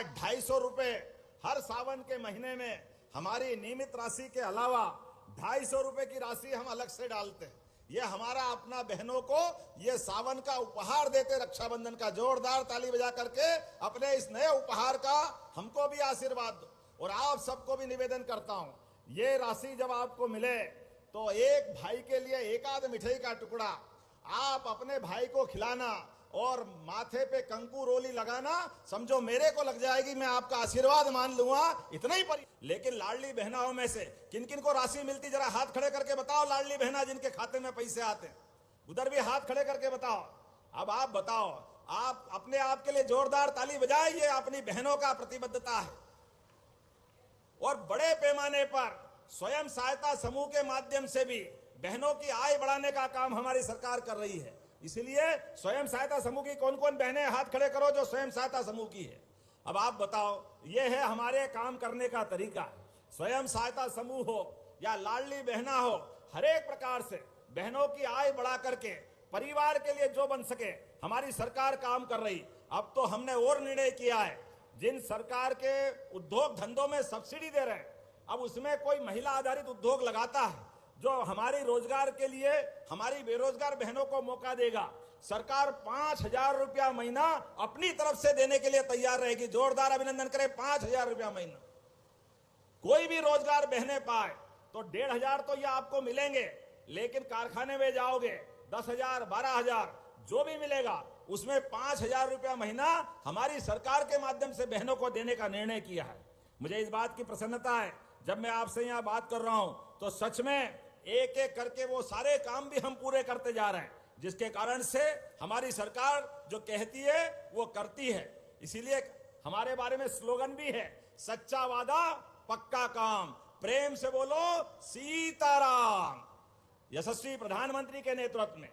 आज 250 रुपए हर सावन के महीने में हमारी नियमित राशि के अलावा 250 रुपए की राशि हम अलग से डालते हैं। ये हमारा अपना बहनों को ये सावन का उपहार देते, रक्षाबंधन का। जोरदार ताली बजा करके अपने इस नए उपहार का हमको भी आशीर्वाद दो। और आप सबको भी निवेदन करता हूं, ये राशि जब आपको मिले तो एक भाई के लिए एक आध मिठाई का टुकड़ा आप अपने भाई को खिलाना और माथे पे कंकु रोली लगाना, समझो मेरे को लग जाएगी, मैं आपका आशीर्वाद मान लूंगा, इतना ही पर। लेकिन लाडली बहनाओं में से किन किन को राशि मिलती, जरा हाथ खड़े करके बताओ। लाडली बहना जिनके खाते में पैसे आते हैं, उधर भी हाथ खड़े करके बताओ। अब आप बताओ, आप अपने आप के लिए जोरदार ताली बजाए, ये अपनी बहनों का प्रतिबद्धता है। और बड़े पैमाने पर स्वयं सहायता समूह के माध्यम से भी बहनों की आय बढ़ाने का काम हमारी सरकार कर रही है। इसलिए स्वयं सहायता समूह की कौन कौन बहनें, हाथ खड़े करो जो स्वयं सहायता समूह की है। अब आप बताओ, ये है हमारे काम करने का तरीका। स्वयं सहायता समूह हो या लाडली बहना हो, हर एक प्रकार से बहनों की आय बढ़ा करके परिवार के लिए जो बन सके हमारी सरकार काम कर रही। अब तो हमने और निर्णय किया है, जिन सरकार के उद्योग धंधों में सब्सिडी दे रहे हैं, अब उसमें कोई महिला आधारित उद्योग लगाता है जो हमारी रोजगार के लिए हमारी बेरोजगार बहनों को मौका देगा। सरकार 5,000 रुपया महीना अपनी तरफ से देने के लिए तैयार रहेगी। जोरदार अभिनंदन करें, 5,000 रुपया महीना। कोई भी रोजगार बहने पाए तो 1,500 तो ये आपको मिलेंगे, लेकिन कारखाने में जाओगे 10,000, 12,000 जो भी मिलेगा उसमें 5,000 रुपया महीना हमारी सरकार के माध्यम से बहनों को देने का निर्णय किया है। मुझे इस बात की प्रसन्नता है, जब मैं आपसे यहां बात कर रहा हूं तो सच में एक एक करके वो सारे काम भी हम पूरे करते जा रहे हैं, जिसके कारण से हमारी सरकार जो कहती है वो करती है। इसीलिए हमारे बारे में स्लोगन भी है, सच्चा वादा पक्का काम, प्रेम से बोलो सीताराम। यशस्वी प्रधानमंत्री के नेतृत्व में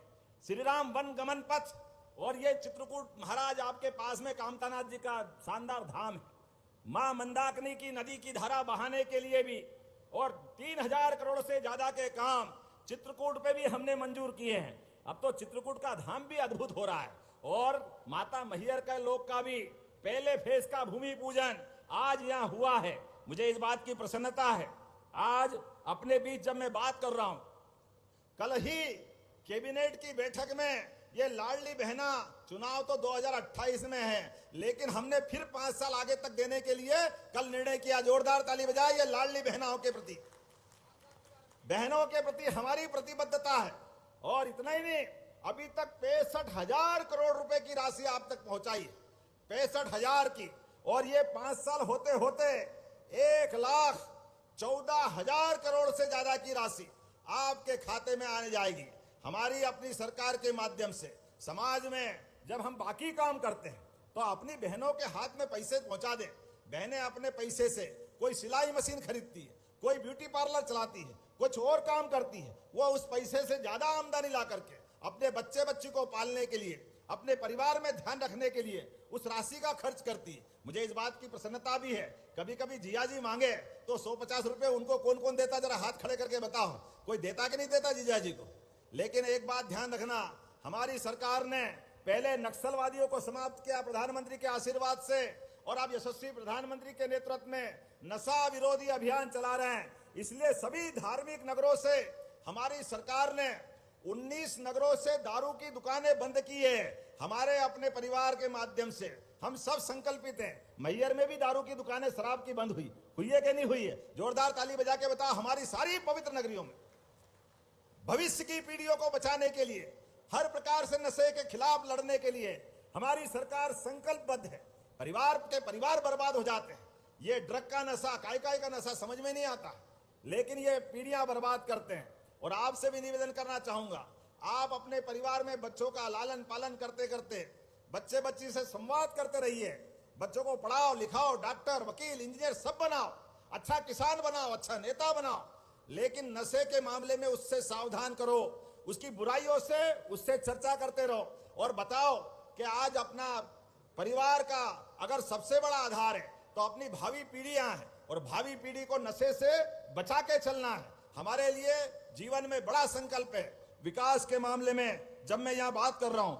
श्री राम वन गमन पथ और ये चित्रकूट महाराज आपके पास में कामतानाथ जी का शानदार धाम है। मां मंदाकिनी की नदी की धारा बहाने के लिए भी और 3,000 करोड़ से ज्यादा के काम चित्रकूट पे भी हमने मंजूर किए हैं। अब तो चित्रकूट का धाम भी अद्भुत हो रहा है और माता मैहर के लोक का भी पहले फेज का भूमि पूजन आज यहां हुआ है। मुझे इस बात की प्रसन्नता है, आज अपने बीच जब मैं बात कर रहा हूं, कल ही कैबिनेट की बैठक में ये लाडली बहना, चुनाव तो 2028 में है, लेकिन हमने फिर 5 साल आगे तक देने के लिए कल निर्णय किया। जोरदार ताली बजाए ये लाडली बहनाओं के प्रति, बहनों के प्रति हमारी प्रतिबद्धता है। और इतना ही नहीं, अभी तक 65,000 करोड़ रुपए की राशि आप तक पहुंचाई है, 65,000 की। और ये 5 साल होते होते 1,14,000 करोड़ से ज्यादा की राशि आपके खाते में आने जाएगी। हमारी अपनी सरकार के माध्यम से समाज में जब हम बाकी काम करते हैं तो अपनी बहनों के हाथ में पैसे पहुंचा दें। बहनें अपने पैसे से कोई सिलाई मशीन खरीदती है, कोई ब्यूटी पार्लर चलाती है, कुछ और काम करती है, वो उस पैसे से ज्यादा आमदनी ला करके अपने बच्चे बच्ची को पालने के लिए, अपने परिवार में ध्यान रखने के लिए उस राशि का खर्च करती है। मुझे इस बात की प्रसन्नता भी है, कभी कभी जिया जी मांगे तो 150 रुपए उनको कौन कौन देता, जरा हाथ खड़े करके बताओ, कोई देता कि नहीं देता जिया जी को। लेकिन एक बात ध्यान रखना, हमारी सरकार ने पहले नक्सलवादियों को समाप्त किया प्रधानमंत्री के आशीर्वाद से, और अब यशस्वी प्रधानमंत्री के नेतृत्व में नशा विरोधी अभियान चला रहे हैं। इसलिए सभी धार्मिक नगरों से हमारी सरकार ने 19 नगरों से दारू की दुकानें बंद की है। हमारे अपने परिवार के माध्यम से हम सब संकल्पित हैं। मैहर में भी दारू की दुकानें, शराब की बंद हुई है कि नहीं हुई है? जोरदार ताली बजा के बताओ। हमारी सारी पवित्र नगरियों में भविष्य की पीढ़ियों को बचाने के लिए, हर प्रकार से नशे के खिलाफ लड़ने के लिए हमारी सरकार संकल्पबद्ध है। परिवार बर्बाद हो जाते हैं। ये ड्रग का नशा, काय का नशा समझ में नहीं आता, लेकिन ये पीढ़ियां बर्बाद करते हैं। और आपसे भी निवेदन करना चाहूंगा, आप अपने परिवार में बच्चों का लालन पालन करते करते बच्चे बच्ची से संवाद करते रहिए। बच्चों को पढ़ाओ लिखाओ, डॉक्टर वकील इंजीनियर सब बनाओ, अच्छा किसान बनाओ, अच्छा नेता बनाओ, लेकिन नशे के मामले में उससे सावधान करो, उसकी बुराइयों से उससे चर्चा करते रहो और बताओ कि आज अपना परिवार का अगर सबसे बड़ा आधार है तो अपनी भावी पीढ़ियां हैं और भावी पीढ़ी को नशे से बचा के चलना है। हमारे लिए जीवन में बड़ा संकल्प है। विकास के मामले में जब मैं यहां बात कर रहा हूं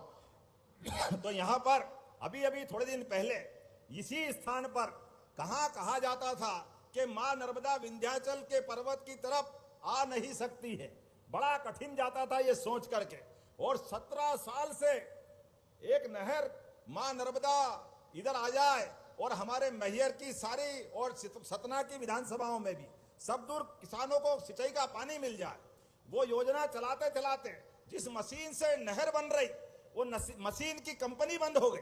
तो यहां पर अभी थोड़े दिन पहले इसी स्थान पर कहां कहा जाता था कि मां नर्मदा विंध्याचल के पर्वत की तरफ आ नहीं सकती है। बड़ा कठिन जाता था ये सोच करके। और 17 साल से एक नहर मां नर्मदा इधर आ जाए और हमारे मैहर की सारी और सतना की विधानसभाओं में भी सब दूर किसानों को सिंचाई का पानी मिल जाए, वो योजना चलाते चलाते जिस मशीन से नहर बन रही वो मशीन की कंपनी बंद हो गई,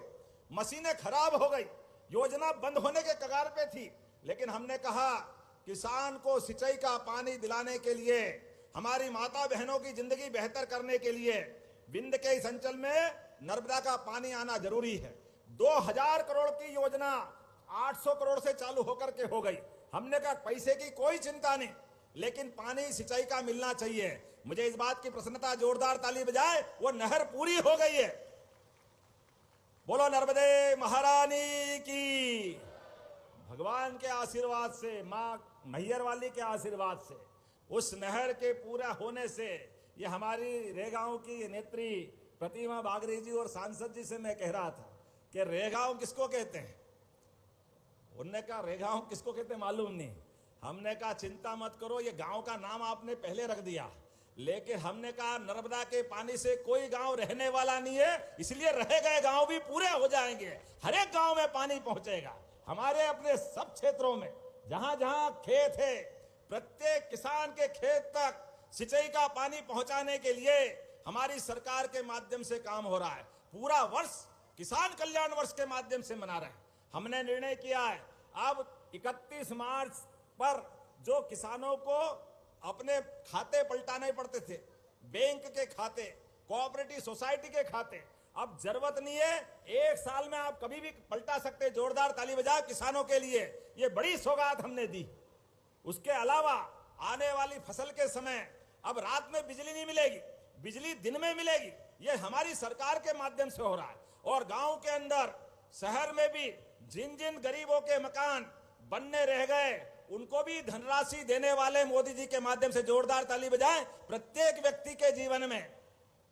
मशीनें खराब हो गई, योजना बंद होने के कगार पे थी। लेकिन हमने कहा किसान को सिंचाई का पानी दिलाने के लिए, हमारी माता बहनों की जिंदगी बेहतर करने के लिए विंध्य के इस अंचल में नर्मदा का पानी आना जरूरी है। 2000 करोड़ की योजना 800 करोड़ से चालू होकर के हो गई। हमने कहा पैसे की कोई चिंता नहीं, लेकिन पानी सिंचाई का मिलना चाहिए। मुझे इस बात की प्रसन्नता, जोरदार ताली बजाए, वो नहर पूरी हो गई है। बोलो नर्मदे महारानी की। भगवान के आशीर्वाद से, मां मैहर वाली के आशीर्वाद से, उस नहर के पूरा होने से ये हमारी रेगांव की नेत्री प्रतिमा बागरी जी और सांसद जी से मैं कह रहा था कि रेगांव किसको कहते हैं। उन्होंने कहा रेगांव किसको कहते हैं मालूम नहीं। हमने कहा चिंता मत करो, ये गांव का नाम आपने पहले रख दिया, लेकिन हमने कहा नर्मदा के पानी से कोई गांव रहने वाला नहीं है, इसलिए रहे गए गांव भी पूरे हो जाएंगे। हर एक गांव में पानी पहुंचेगा। हमारे अपने सब क्षेत्रों में जहां जहां खेत है, प्रत्येक किसान के खेत तक सिंचाई का पानी पहुंचाने के लिए हमारी सरकार के माध्यम से काम हो रहा है। पूरा वर्ष किसान कल्याण वर्ष के माध्यम से मना रहे हैं। हमने निर्णय किया है अब 31 मार्च पर जो किसानों को अपने खाते पलटाने पड़ते थे, बैंक के खाते, कोऑपरेटिव सोसाइटी के खाते, अब जरूरत नहीं है, 1 साल में आप कभी भी पलटा सकते। जोरदार ताली बजाओ किसानों के लिए, ये बड़ी सौगात हमने दी। उसके अलावा आने वाली फसल के समय अब रात में बिजली नहीं मिलेगी, बिजली दिन में मिलेगी। ये हमारी सरकार के माध्यम से हो रहा है। और गांव के अंदर, शहर में भी जिन जिन गरीबों के मकान बनने रह गए, उनको भी धनराशि देने वाले मोदी जी के माध्यम से जोरदार ताली बजाएं। प्रत्येक व्यक्ति के जीवन में,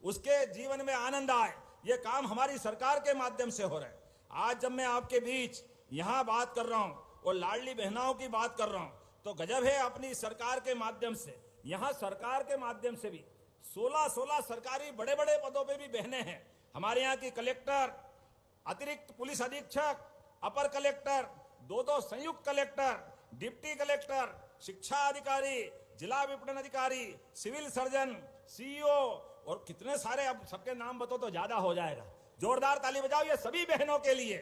उसके जीवन में आनंद आए, ये काम हमारी सरकार के माध्यम से हो रहा है। आज जब मैं आपके बीच यहां बात कर रहा हूं और लाडली बहनाओं की बात कर रहा हूं, तो गजब है, अपनी सरकार के माध्यम से, यहां सरकार के माध्यम से भी 16 सरकारी बड़े बड़े पदों पे भी बहनें हैं। हमारे यहाँ की कलेक्टर, अतिरिक्त पुलिस अधीक्षक, अपर कलेक्टर, 2 संयुक्त कलेक्टर, डिप्टी कलेक्टर, शिक्षा अधिकारी, जिला विपणन अधिकारी, सिविल सर्जन, सीईओ और कितने सारे, अब सबके नाम बताओ तो ज्यादा हो जाएगा। जोरदार ताली बजाओ ये सभी बहनों के लिए।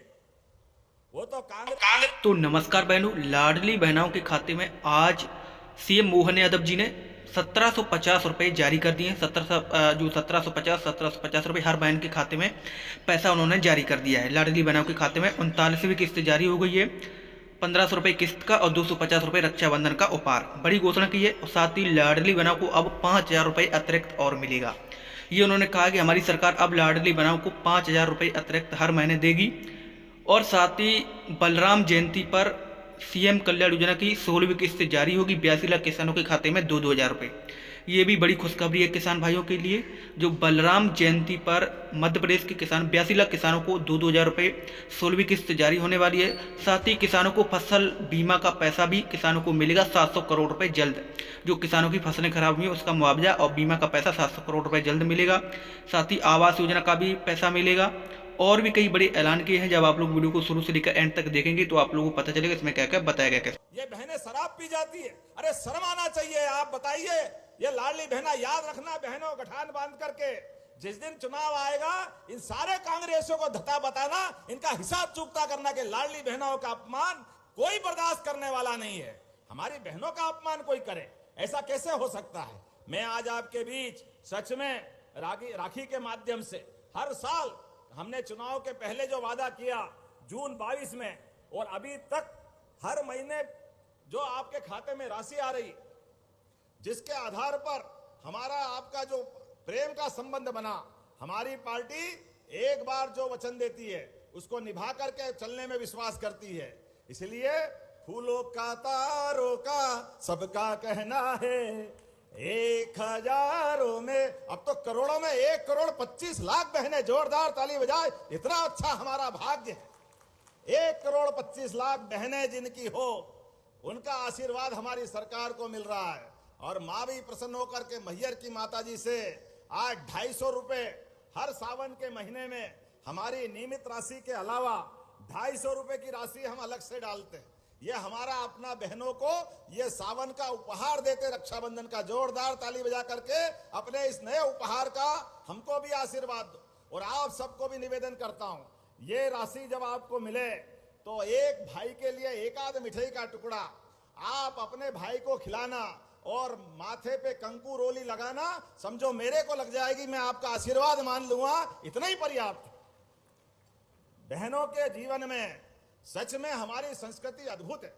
वो तो कांग्रेस। तो नमस्कार बहनों, लाडली बहनों के खाते में आज सीएम मोहन यादव जी ने 1750 रुपये जारी कर दिए। 1750 रुपये हर बहन के खाते में पैसा उन्होंने जारी कर दिया है। लाडली बहनों के खाते में 39वीं किस्त जारी हो गई है। 1500 रुपये किस्त का और 250 रुपये रक्षाबंधन का उपहार, बड़ी घोषणा की है। और साथ ही लाडली बहनों को अब 5000 रुपये अतिरिक्त और मिलेगा। ये उन्होंने कहा कि हमारी सरकार अब लाडली बहनों को 5000 रुपये अतिरिक्त हर महीने देगी। और साथ ही बलराम जयंती पर सीएम कल्याण योजना की 16वीं किस्त जारी होगी। 82 लाख किसानों के खाते में 2-2000 रुपये। ये भी बड़ी खुशखबरी है किसान भाइयों के लिए। जो बलराम जयंती पर मध्य प्रदेश के किसान 82 लाख किसानों को 2-2000 रुपये 16वीं किस्त जारी होने वाली है। साथ ही किसानों को फसल बीमा का पैसा भी किसानों को मिलेगा 700 करोड़ रुपये जल्द। जो किसानों की फसलें खराब हुई उसका मुआवजा और बीमा का पैसा 700 करोड़ रुपये जल्द मिलेगा। साथ ही आवास योजना का भी पैसा मिलेगा। और भी कई बड़े ऐलान किए हैं। जब आप लोग वीडियो को शुरू से लेकर एंड तक देखेंगे तो आप लोगों को पता चलेगा इसमें क्या क्या बताया गया। ये बहनें शराब पी जाती है, अरे शर्म आना चाहिए। आप बताइए, ये लाडली बहना, याद रखना बहनों, गठान बांध करके जिस दिन चुनाव आएगा, इन सारे कांग्रेसियों को धता बताना, इनका हिसाब चुकता करना कि लाडली बहनों का अपमान कोई बर्दाश्त करने वाला नहीं है। हमारी बहनों का अपमान कोई करे, ऐसा कैसे हो सकता है। मैं आज आपके बीच सच में राखी के माध्यम से, हर साल हमने चुनाव के पहले जो वादा किया जून 22 में, और अभी तक हर महीने जो आपके खाते में राशि आ रही, जिसके आधार पर हमारा आपका जो प्रेम का संबंध बना, हमारी पार्टी एक बार जो वचन देती है उसको निभा करके चलने में विश्वास करती है। इसलिए फूलों का, तारों का सबका कहना है, 1000 में, अब तो करोड़ों में 1 करोड़ 25 लाख बहनें। जोरदार ताली बजाए, इतना अच्छा हमारा भाग्य है। 1,25,00,000 बहनें जिनकी हो, उनका आशीर्वाद हमारी सरकार को मिल रहा है। और माँ भी प्रसन्न होकर के मैहर की माता जी से आज 250 रुपए हर सावन के महीने में हमारी नियमित राशि के अलावा 250 रुपए की राशि हम अलग से डालते हैं। ये हमारा अपना बहनों को ये सावन का उपहार देते रक्षाबंधन का। जोरदार ताली बजा करके अपने इस नए उपहार का हमको भी आशीर्वाद दो। और आप सबको भी निवेदन करता हूं, ये राशि जब आपको मिले तो एक भाई के लिए एक आध मिठाई का टुकड़ा आप अपने भाई को खिलाना और माथे पे कंकु रोली लगाना, समझो मेरे को लग जाएगी, मैं आपका आशीर्वाद मान लूंगा, इतना ही पर्याप्त। बहनों के जीवन में सच में हमारी संस्कृति अद्भुत है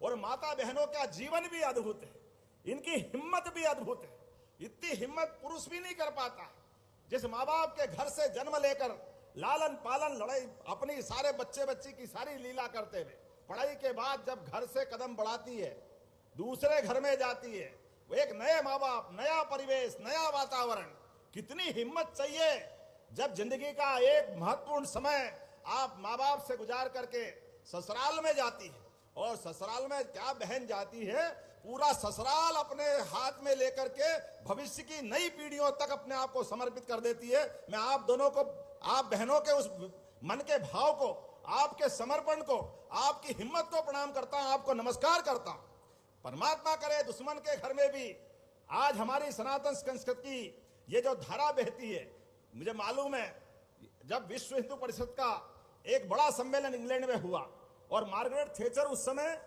और माता बहनों का जीवन भी अद्भुत है। इनकी हिम्मत भी अद्भुत है। इतनी हिम्मत पुरुष भी नहीं कर पाता है। जिस माँ बाप के घर से जन्म लेकर लालन पालन लड़ाई अपनी सारे बच्चे बच्ची की सारी लीला करते हुए पढ़ाई के बाद जब घर से कदम बढ़ाती है, दूसरे घर में जाती है, वो एक नए माँ बाप, नया परिवेश, नया वातावरण, कितनी हिम्मत चाहिए। जब जिंदगी का एक महत्वपूर्ण समय आप माँ बाप से गुजार करके ससुराल में जाती है, और ससुराल में क्या बहन जाती है, पूरा ससुराल अपने हाथ में लेकर के भविष्य की नई पीढ़ियों तक अपने आप को समर्पित कर देती है। मैं आप दोनों को, आप बहनों के उस मन के भाव को, आपके समर्पण को, आपकी हिम्मत को प्रणाम करता हूं, आपको नमस्कार करता हूं। परमात्मा करे दुश्मन के घर में भी आज हमारी सनातन संस्कृति की ये जो धारा बहती है। मुझे मालूम है जब विश्व हिंदू परिषद का एक बड़ा सम्मेलन इंग्लैंड में हुआ और मार्गरेट थैचर उस समय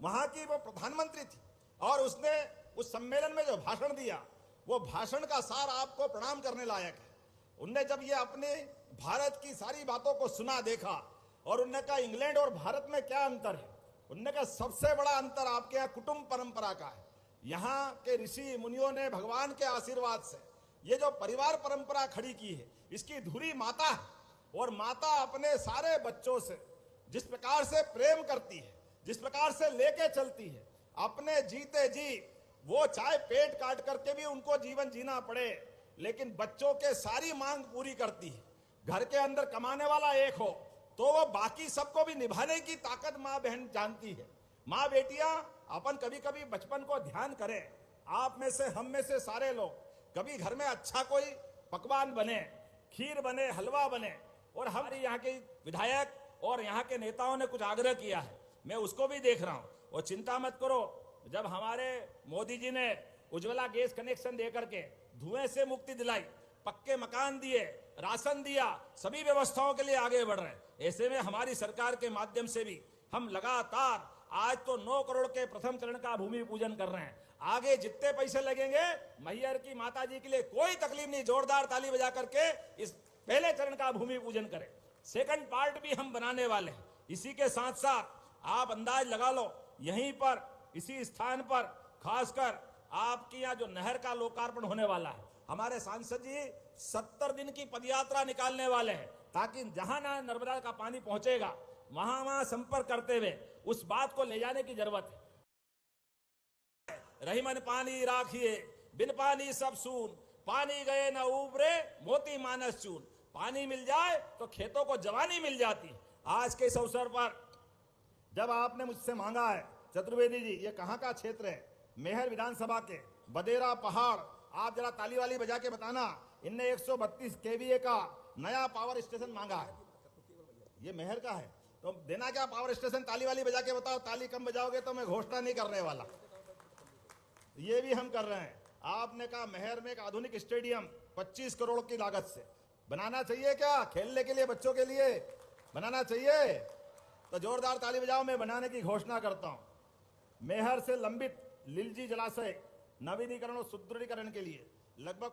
वहां की वो प्रधानमंत्री थी, और उसने उस सम्मेलन में जो भाषण दिया, वो भाषण का सार आपको प्रणाम करने लायक है। उनने जब ये अपने भारत की सारी बातों को सुना, देखा, और उनने कहा इंग्लैंड और भारत में क्या अंतर है। उनने कहा सबसे बड़ा अंतर आपके यहाँ कुटुंब परंपरा का है। यहाँ के ऋषि मुनियों ने भगवान के आशीर्वाद से ये जो परिवार परंपरा खड़ी की है, इसकी धुरी माता है। और माता अपने सारे बच्चों से जिस प्रकार से प्रेम करती है, जिस प्रकार से लेके चलती है, अपने जीते जी वो चाहे पेट काट करके भी उनको जीवन जीना पड़े, लेकिन बच्चों के सारी मांग पूरी करती है। घर के अंदर कमाने वाला एक हो तो वो बाकी सबको भी निभाने की ताकत माँ बहन जानती है। माँ बेटियां अपन कभी कभी बचपन को ध्यान करें, आप में से, हम में से सारे लोग कभी घर में अच्छा कोई पकवान बने, खीर बने, हलवा बने, और हमारे यहाँ के विधायक और यहाँ के नेताओं ने कुछ आग्रह किया है, मैं उसको भी देख रहा हूँ। और चिंता मत करो, जब हमारे मोदी जी ने उज्ज्वला गैस कनेक्शन दे करके धुएं से मुक्ति दिलाई, पक्के मकान दिए, राशन दिया, सभी व्यवस्थाओं के लिए आगे बढ़ रहे हैं। ऐसे में हमारी सरकार के माध्यम से भी हम लगातार आज तो 9 करोड़ के प्रथम चरण का भूमि पूजन कर रहे हैं। आगे जितने पैसे लगेंगे मैहर की माता जी के लिए कोई तकलीफ नहीं, जोरदार ताली बजा करके इस पहले चरण का भूमि पूजन करें। सेकंड पार्ट भी हम बनाने वाले हैं। इसी के साथ साथ आप अंदाज लगा लो, यहीं पर इसी स्थान पर खासकर आपकी यहाँ जो नहर का लोकार्पण होने वाला है, हमारे सांसद जी 70 दिन की पदयात्रा निकालने वाले हैं, ताकि जहां ना नर्मदा का पानी पहुंचेगा वहां संपर्क करते हुए उस बात को ले जाने की जरूरत है। रहीमन पानी राखिए, बिन पानी सब सून, पानी गए न उबरे, मोती मानस चून। पानी मिल जाए तो खेतों को जवानी मिल जाती। आज के इस अवसर पर जब आपने मुझसे मांगा है, चतुर्वेदी जी, ये कहाँ का क्षेत्र है? मैहर विधानसभा के बदेरा पहाड़। आप जरा ताली वाली बजा के बताना, इनने 132 केवीए का नया पावर स्टेशन मांगा है। ये मैहर का है तो देना क्या पावर स्टेशन? ताली वाली बजा के बताओ। ताली कम बजाओगे तो मैं घोषणा नहीं करने वाला। ये भी हम कर रहे हैं। आपने कहा मैहर में एक आधुनिक स्टेडियम 25 करोड़ की लागत से बनाना चाहिए क्या? खेलने के लिए, बच्चों के लिए बनाना चाहिए तो जोरदार ताली बजाओ। मैं बनाने की घोषणा करता हूं। मैहर से लंबित लिलजी जलाशय नवीनीकरण और सुदृढ़ीकरण के लिए लगभग